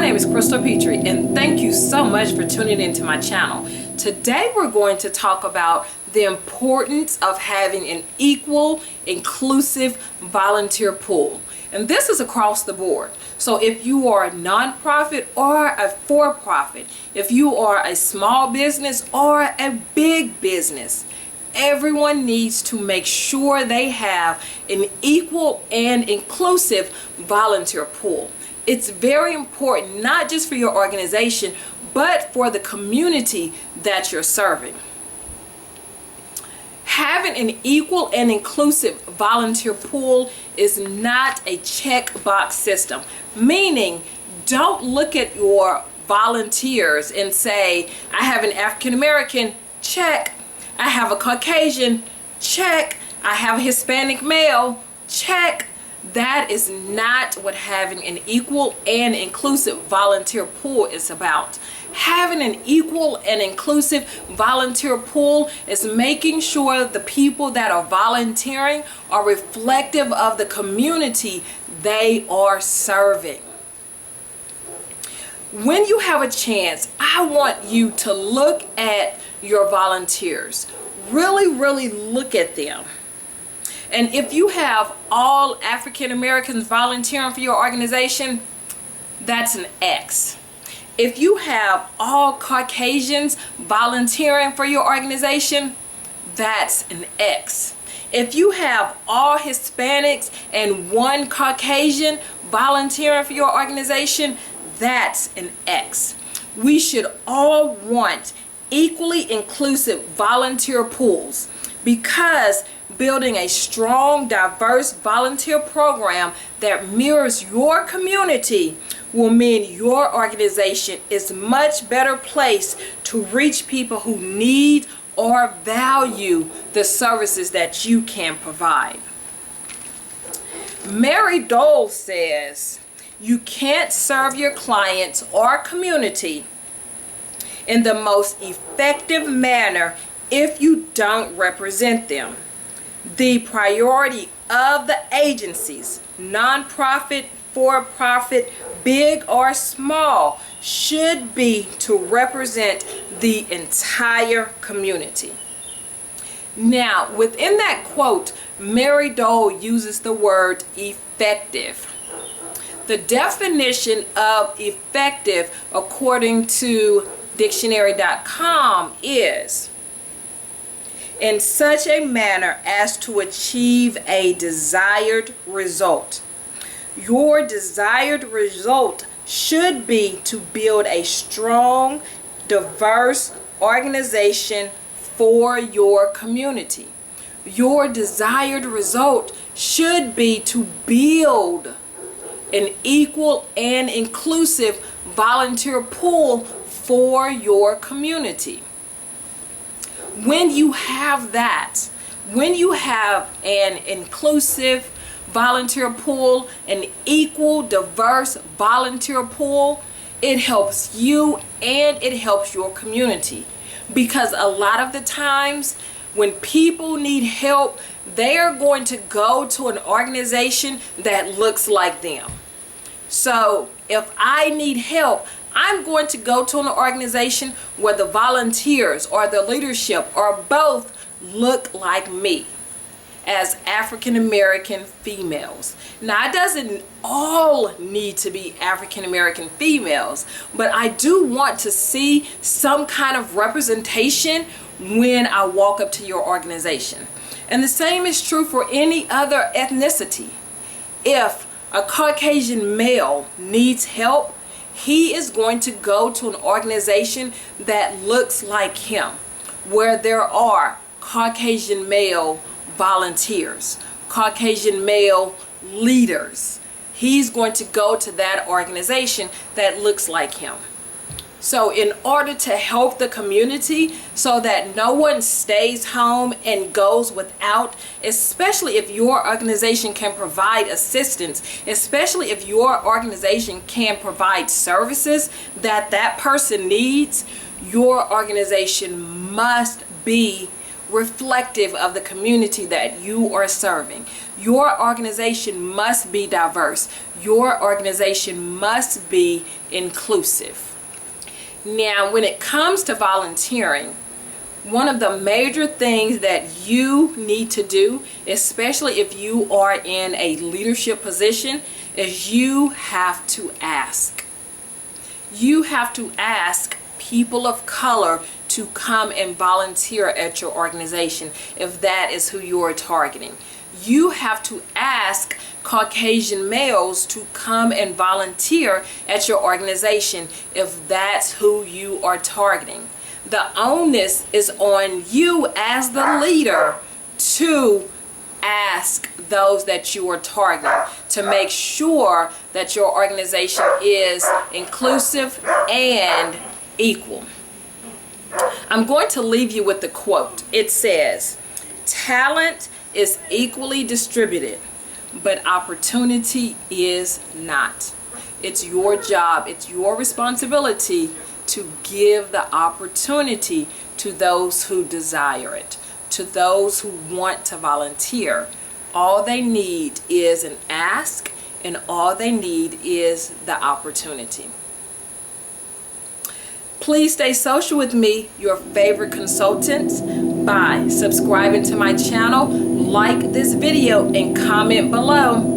name is Crystal Petrie, and thank you so much for tuning into my channel. Today we're going to talk about the importance of having an equal, inclusive volunteer pool. And this is across the board. So if you are a nonprofit or a for-profit, if you are a small business or a big business, everyone needs to make sure they have an equal and inclusive volunteer pool. It's very important, not just for your organization, but for the community that you're serving. Having an equal and inclusive volunteer pool is not a checkbox system, meaning don't look at your volunteers and say, I have an African American, check. I have a Caucasian, check. I have a Hispanic male, check. That is not what having an equal and inclusive volunteer pool is about. Having an equal and inclusive volunteer pool is making sure the people that are volunteering are reflective of the community they are serving. When you have a chance, I want you to look at your volunteers. Really look at them. And if you have all African Americans volunteering for your organization, that's an X. If you have all Caucasians volunteering for your organization, that's an X. If you have all Hispanics and one Caucasian volunteering for your organization, that's an X. We should all want equally inclusive volunteer pools, because building a strong, diverse volunteer program that mirrors your community will mean your organization is much better placed to reach people who need or value the services that you can provide. Mary Dole says, you can't serve your clients or community in the most effective manner if you don't represent them. The priority of the agencies, nonprofit, for-profit, big or small, should be to represent the entire community. Now, within that quote, Mary Dole uses the word effective. The definition of effective, according to dictionary.com, is in such a manner as to achieve a desired result. Your desired result should be to build a strong, diverse organization for your community. Your desired result should be to build an equal and inclusive volunteer pool for your community. When you have that, when you have an inclusive volunteer pool, an equal, diverse volunteer pool, it helps you and it helps your community. Because a lot of the times when people need help, they are going to go to an organization that looks like them. So if I need help, I'm going to go to an organization where the volunteers or the leadership or both look like me as African American females. Now, it doesn't all need to be African American females, but I do want to see some kind of representation when I walk up to your organization. And the same is true for any other ethnicity. If a Caucasian male needs help, he is going to go to an organization that looks like him, where there are Caucasian male volunteers, Caucasian male leaders. He's going to go to that organization that looks like him. So in order to help the community so that no one stays home and goes without, especially if your organization can provide assistance, especially if your organization can provide services that that person needs, your organization must be reflective of the community that you are serving. Your organization must be diverse. Your organization must be inclusive. Now, when it comes to volunteering, one of the major things that you need to do, especially if you are in a leadership position, is you have to ask. You have to ask people of color to come and volunteer at your organization if that is who you are targeting. You have to ask Caucasian males to come and volunteer at your organization if that's who you are targeting. The onus is on you as the leader to ask those that you are targeting to make sure that your organization is inclusive and equal. I'm going to leave you with the quote. It says, "Talent is equally distributed, but opportunity is not." It's your job, it's your responsibility to give the opportunity to those who desire it, to those who want to volunteer. All they need is an ask, and all they need is the opportunity. Please stay social with me, your favorite consultant, by subscribing to my channel, like this video, and comment below.